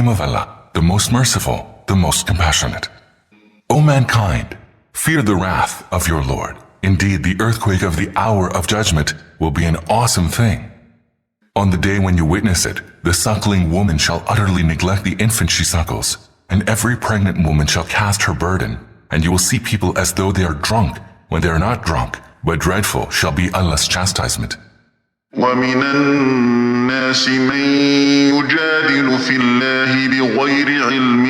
name of Allah, the most merciful, the most compassionate. O mankind, fear the wrath of your Lord. Indeed, the earthquake of the hour of judgment will be an awesome thing. On the day when you witness it, the suckling woman shall utterly neglect the infant she suckles, and every pregnant woman shall cast her burden, and you will see people as though they are drunk when they are not drunk, but dreadful shall be Allah's chastisement. ومن الناس من يجادل في الله بغير علم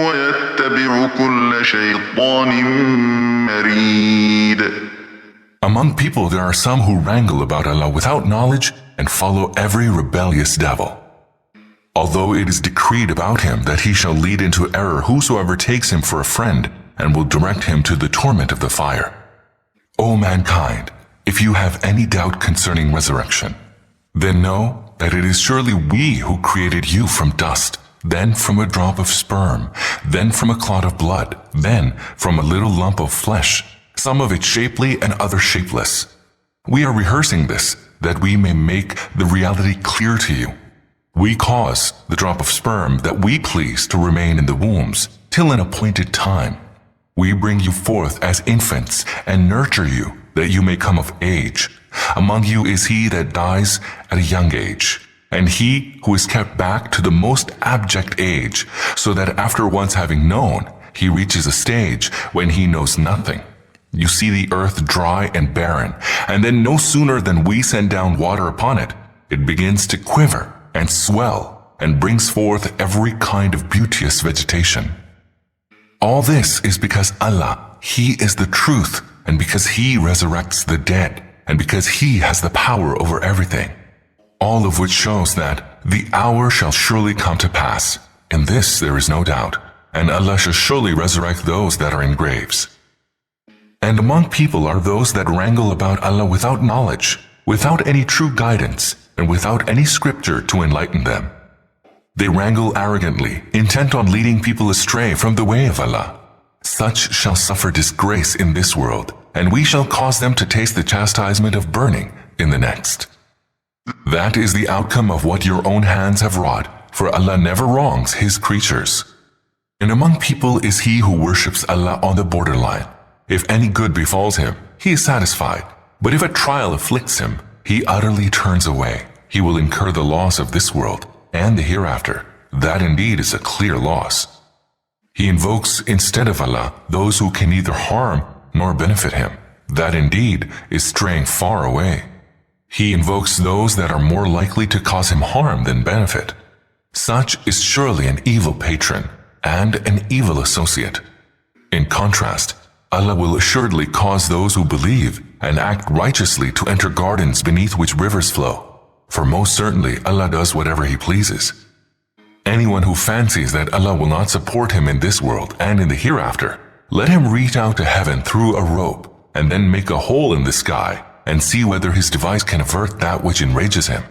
ويتبع كل شيطان مريد. Among people there are some who wrangle about Allah without knowledge and follow every rebellious devil. Although it is decreed about him that he shall lead into error whosoever takes him for a friend and will direct him to the torment of the fire. O mankind, if you have any doubt concerning resurrection, then know that it is surely we who created you from dust, then from a drop of sperm, then from a clot of blood, then from a little lump of flesh, some of it shapely and other shapeless. We are rehearsing this, that we may make the reality clear to you. We cause the drop of sperm that we please to remain in the wombs till an appointed time. We bring you forth as infants and nurture you that you may come of age. Among you is he that dies at a young age, and he who is kept back to the most abject age, so that after once having known, he reaches a stage when he knows nothing. You see the earth dry and barren, and then no sooner than we send down water upon it, it begins to quiver and swell, and brings forth every kind of beauteous vegetation. All this is because Allah, He is the truth, and because He resurrects the dead, and because He has the power over everything. All of which shows that the hour shall surely come to pass. In this there is no doubt, and Allah shall surely resurrect those that are in graves. And among people are those that wrangle about Allah without knowledge, without any true guidance, and without any scripture to enlighten them. They wrangle arrogantly, intent on leading people astray from the way of Allah. Such shall suffer disgrace in this world, and we shall cause them to taste the chastisement of burning in the next. That is the outcome of what your own hands have wrought, for Allah never wrongs His creatures. And among people is he who worships Allah on the borderline. If any good befalls him, he is satisfied, but if a trial afflicts him, he utterly turns away. He will incur the loss of this world and the hereafter. That indeed is a clear loss. He invokes instead of Allah those who can neither harm nor benefit him. That indeed is straying far away. He invokes those that are more likely to cause him harm than benefit. Such is surely an evil patron and an evil associate. In contrast, Allah will assuredly cause those who believe and act righteously to enter gardens beneath which rivers flow. For most certainly Allah does whatever He pleases. Anyone who fancies that Allah will not support him in this world and in the hereafter, let him reach out to heaven through a rope and then make a hole in the sky and see whether his device can avert that which enrages him.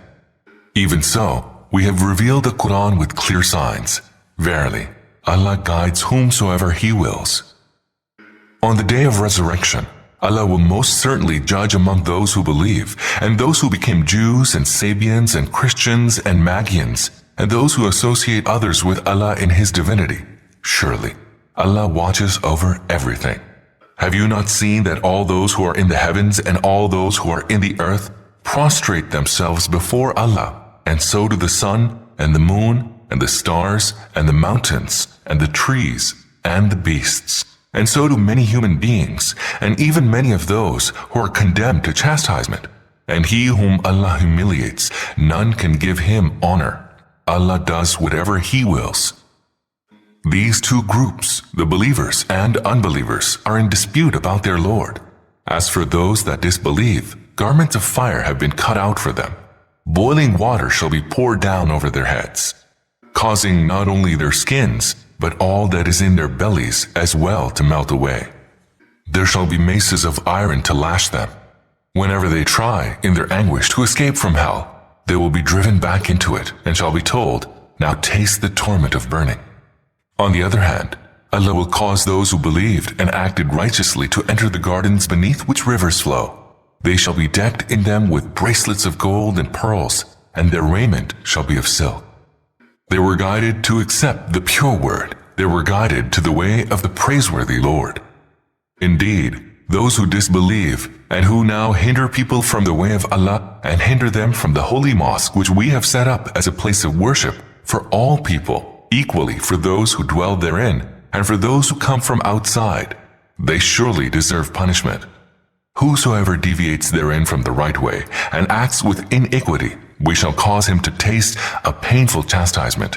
Even so, we have revealed the Quran with clear signs. Verily, Allah guides whomsoever He wills. On the day of resurrection, Allah will most certainly judge among those who believe, and those who became Jews and Sabians and Christians and Magians, and those who associate others with Allah in His divinity. Surely, Allah watches over everything. Have you not seen that all those who are in the heavens and all those who are in the earth prostrate themselves before Allah, and so do the sun and the moon and the stars and the mountains and the trees and the beasts. And so do many human beings, and even many of those who are condemned to chastisement. And he whom Allah humiliates, none can give him honor. Allah does whatever He wills. These two groups, the believers and unbelievers, are in dispute about their Lord. As for those that disbelieve, garments of fire have been cut out for them. Boiling water shall be poured down over their heads, causing not only their skins, but all that is in their bellies as well to melt away. There shall be maces of iron to lash them. Whenever they try, in their anguish, to escape from hell, they will be driven back into it and shall be told, "Now taste the torment of burning." On the other hand, Allah will cause those who believed and acted righteously to enter the gardens beneath which rivers flow. They shall be decked in them with bracelets of gold and pearls, and their raiment shall be of silk. They were guided to accept the pure word. They were guided to the way of the praiseworthy Lord. Indeed, those who disbelieve and who now hinder people from the way of Allah and hinder them from the holy mosque which we have set up as a place of worship for all people, equally for those who dwell therein and for those who come from outside, they surely deserve punishment. Whosoever deviates therein from the right way and acts with iniquity, we shall cause him to taste a painful chastisement.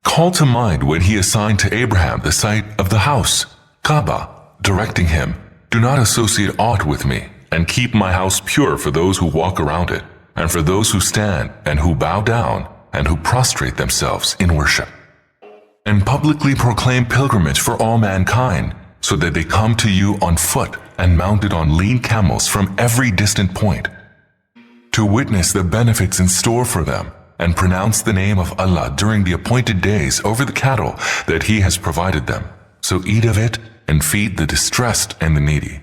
Call to mind when he assigned to Abraham the site of the house, Kaaba, directing him, "Do not associate aught with me, and keep my house pure for those who walk around it, and for those who stand and who bow down and who prostrate themselves in worship. And publicly proclaim pilgrimage for all mankind, so that they come to you on foot and mounted on lean camels from every distant point, to witness the benefits in store for them, and pronounce the name of Allah during the appointed days over the cattle that He has provided them. So eat of it and feed the distressed and the needy.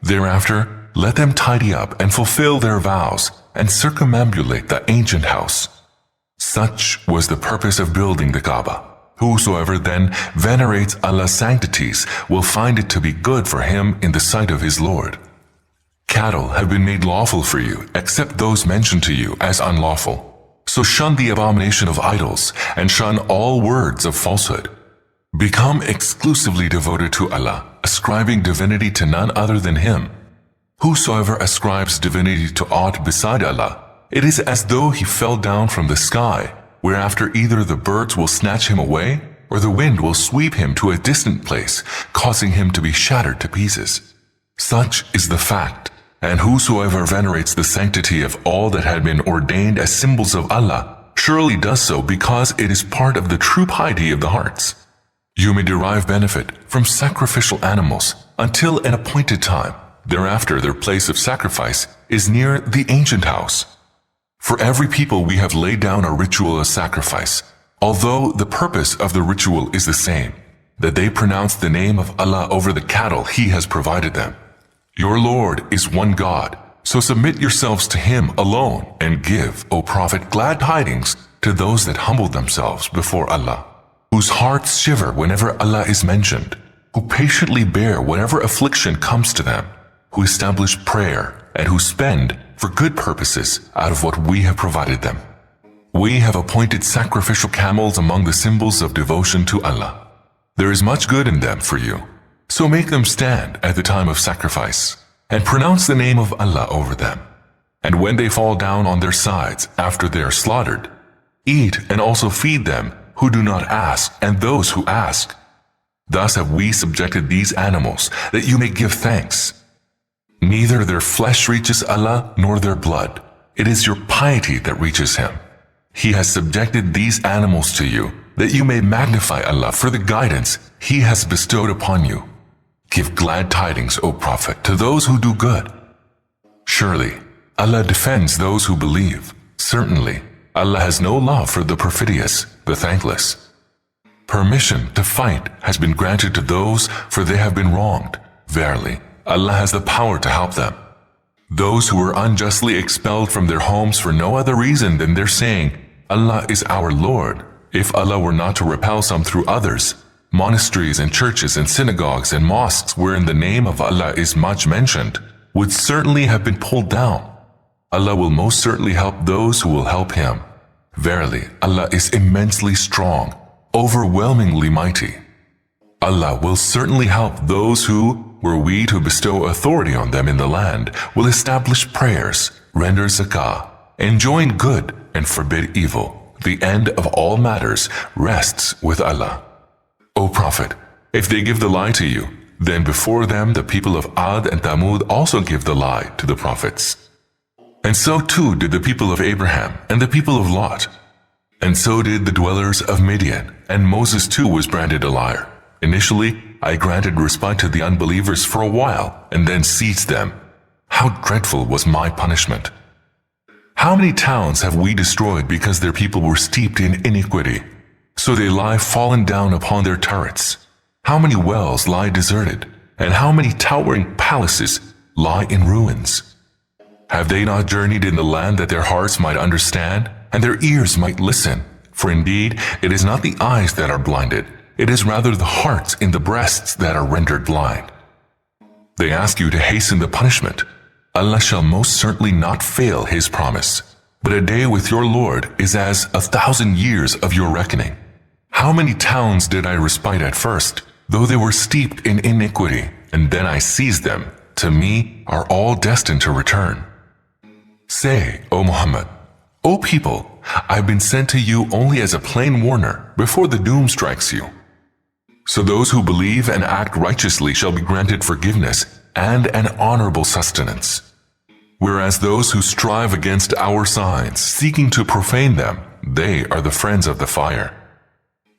Thereafter, let them tidy up and fulfill their vows and circumambulate the ancient house. Such was the purpose of building the Kaaba. Whosoever then venerates Allah's sanctities will find it to be good for him in the sight of his Lord. Cattle have been made lawful for you, except those mentioned to you as unlawful. So shun the abomination of idols, and shun all words of falsehood. Become exclusively devoted to Allah, ascribing divinity to none other than Him. Whosoever ascribes divinity to aught beside Allah, it is as though he fell down from the sky, whereafter either the birds will snatch him away, or the wind will sweep him to a distant place, causing him to be shattered to pieces. Such is the fact, and whosoever venerates the sanctity of all that had been ordained as symbols of Allah, surely does so because it is part of the true piety of the hearts. You may derive benefit from sacrificial animals until an appointed time. Thereafter their place of sacrifice is near the ancient house. For every people we have laid down a ritual of sacrifice, although the purpose of the ritual is the same, that they pronounce the name of Allah over the cattle He has provided them. Your Lord is one God, so submit yourselves to Him alone and give, O Prophet, glad tidings to those that humble themselves before Allah, whose hearts shiver whenever Allah is mentioned, who patiently bear whatever affliction comes to them, who establish prayer and who spend for good purposes out of what we have provided them. We have appointed sacrificial camels among the symbols of devotion to Allah. There is much good in them for you, so make them stand at the time of sacrifice, and pronounce the name of Allah over them. And when they fall down on their sides after they are slaughtered, eat and also feed them who do not ask and those who ask. Thus have we subjected these animals that you may give thanks. Neither their flesh reaches Allah nor their blood. It is your piety that reaches Him. He has subjected these animals to you that you may magnify Allah for the guidance He has bestowed upon you. Give glad tidings, O Prophet, to those who do good. Surely, Allah defends those who believe. Certainly, Allah has no love for the perfidious, the thankless. Permission to fight has been granted to those, for they have been wronged. Verily, Allah has the power to help them. Those who were unjustly expelled from their homes for no other reason than their saying, Allah is our Lord, if Allah were not to repel some through others, monasteries and churches and synagogues and mosques wherein the name of Allah is much mentioned, would certainly have been pulled down. Allah will most certainly help those who will help Him. Verily, Allah is immensely strong, overwhelmingly mighty. Allah will certainly help those who, were we to bestow authority on them in the land, will establish prayers, render zakah, enjoin good and forbid evil. The end of all matters rests with Allah. O Prophet, if they give the lie to you, then before them the people of Ad and Thamud also give the lie to the prophets. And so too did the people of Abraham and the people of Lot. And so did the dwellers of Midian, and Moses too was branded a liar. Initially, I granted respite to the unbelievers for a while, and then seized them. How dreadful was my punishment! How many towns have we destroyed because their people were steeped in iniquity? So they lie fallen down upon their turrets. How many wells lie deserted, and how many towering palaces lie in ruins? Have they not journeyed in the land that their hearts might understand, and their ears might listen? For indeed, it is not the eyes that are blinded, it is rather the hearts in the breasts that are rendered blind. They ask you to hasten the punishment. Allah shall most certainly not fail His promise. But a day with your Lord is as 1,000 years of your reckoning. How many towns did I respite at first, though they were steeped in iniquity, and then I seized them, to me are all destined to return. Say, O Muhammad, O people, I have been sent to you only as a plain warner before the doom strikes you. So those who believe and act righteously shall be granted forgiveness and an honorable sustenance. Whereas those who strive against our signs, seeking to profane them, they are the friends of the fire.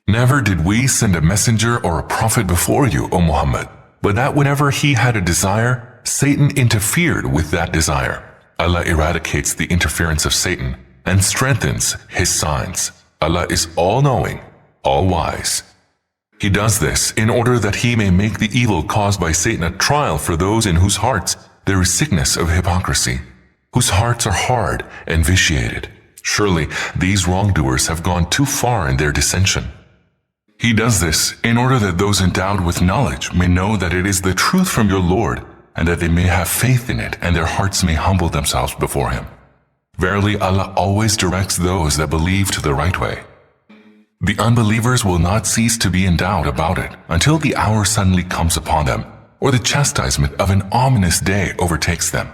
Never did we send a messenger or a prophet before you, O Muhammad, but that whenever he had a desire, Satan interfered with that desire. Allah eradicates the interference of Satan and strengthens his signs. Allah is all-knowing, all-wise. He does this in order that he may make the evil caused by Satan a trial for those in whose hearts there is sickness of hypocrisy, whose hearts are hard and vitiated. Surely these wrongdoers have gone too far in their dissension. He does this in order that those endowed with knowledge may know that it is the truth from your Lord, and that they may have faith in it, and their hearts may humble themselves before Him. Verily, Allah always directs those that believe to the right way. The unbelievers will not cease to be in doubt about it until the hour suddenly comes upon them, or the chastisement of an ominous day overtakes them.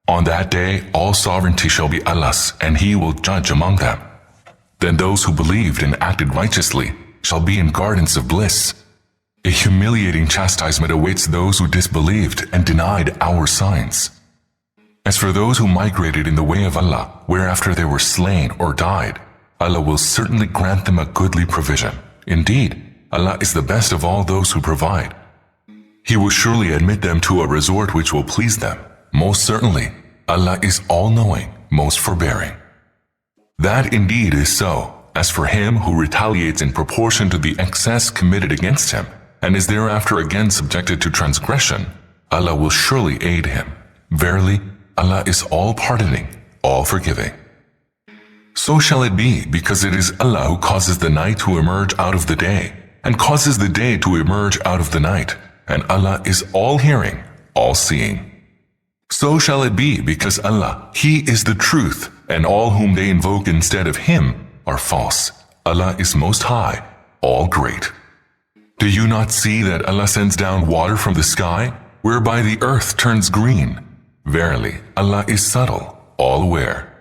On that day, all sovereignty shall be Allah's, and He will judge among them. Then those who believed and acted righteously shall be in gardens of bliss. A humiliating chastisement awaits those who disbelieved and denied our signs. As for those who migrated in the way of Allah, whereafter they were slain or died, Allah will certainly grant them a goodly provision. Indeed, Allah is the best of all those who provide. He will surely admit them to a resort which will please them. Most certainly, Allah is all-knowing, most forbearing. That indeed is so. As for him who retaliates in proportion to the excess committed against him, and is thereafter again subjected to transgression, Allah will surely aid him. Verily, Allah is all-pardoning, all-forgiving. So shall it be, because it is Allah who causes the night to emerge out of the day, and causes the day to emerge out of the night, and Allah is all-hearing, all-seeing. So shall it be, because Allah, He is the truth, and all whom they invoke instead of Him are false. Allah is most high, all great. Do you not see that Allah sends down water from the sky, whereby the earth turns green? Verily, Allah is subtle, all aware.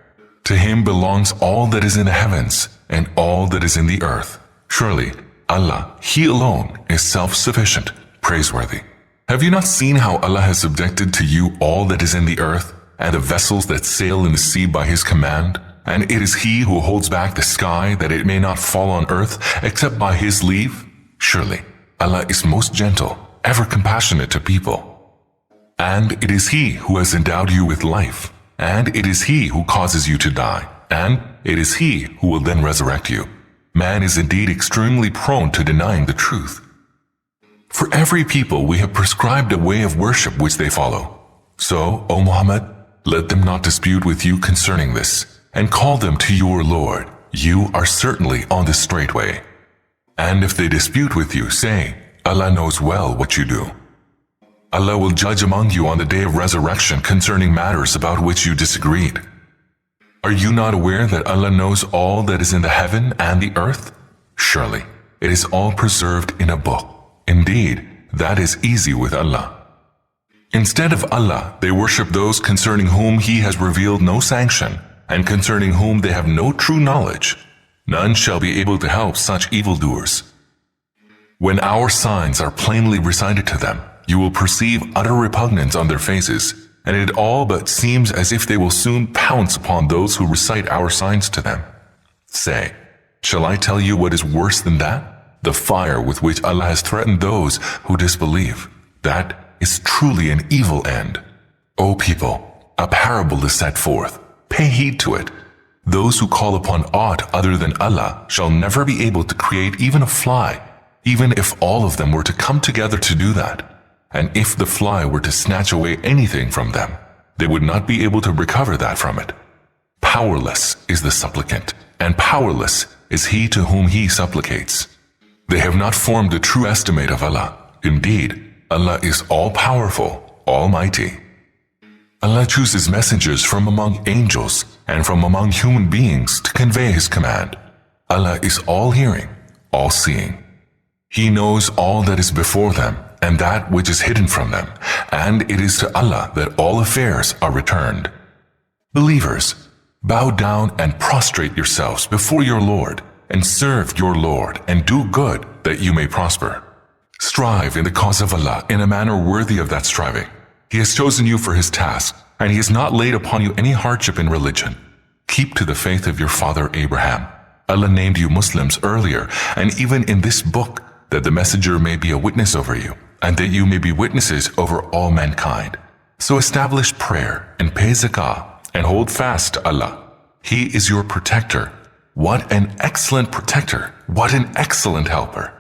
To Him belongs all that is in the heavens, and all that is in the earth. Surely, Allah, He alone, is self-sufficient, praiseworthy. Have you not seen how Allah has subjected to you all that is in the earth, and the vessels that sail in the sea by His command? And it is He who holds back the sky that it may not fall on earth except by His leave? Surely, Allah is most gentle, ever compassionate to people. And it is He who has endowed you with life, and it is He who causes you to die, and it is He who will then resurrect you. Man is indeed extremely prone to denying the truth. For every people we have prescribed a way of worship which they follow. So, O Muhammad, let them not dispute with you concerning this, and call them to your Lord. You are certainly on the straight way. And if they dispute with you, say, Allah knows well what you do. Allah will judge among you on the day of resurrection concerning matters about which you disagreed. Are you not aware that Allah knows all that is in the heaven and the earth? Surely, it is all preserved in a book. Indeed, that is easy with Allah. Instead of Allah, they worship those concerning whom He has revealed no sanction, and concerning whom they have no true knowledge. None shall be able to help such evildoers. When our signs are plainly recited to them, you will perceive utter repugnance on their faces, and it all but seems as if they will soon pounce upon those who recite our signs to them. Say, shall I tell you what is worse than that? The fire with which Allah has threatened those who disbelieve. That is truly an evil end. O people, a parable is set forth. Pay heed to it. Those who call upon aught other than Allah shall never be able to create even a fly, even if all of them were to come together to do that. And if the fly were to snatch away anything from them, they would not be able to recover that from it. Powerless is the supplicant, and powerless is he to whom he supplicates. They have not formed a true estimate of Allah. Indeed, Allah is all-powerful, almighty. Allah chooses messengers from among angels and from among human beings to convey His command. Allah is all-hearing, all-seeing. He knows all that is before them and that which is hidden from them, and it is to Allah that all affairs are returned. Believers, bow down and prostrate yourselves before your Lord, and serve your Lord, and do good that you may prosper. Strive in the cause of Allah in a manner worthy of that striving. He has chosen you for His task, and He has not laid upon you any hardship in religion. Keep to the faith of your father Abraham. Allah named you Muslims earlier, and even in this book, that the messenger may be a witness over you, and that you may be witnesses over all mankind. So establish prayer and pay zakah, and hold fast to Allah. He is your protector. What an excellent protector! What an excellent helper!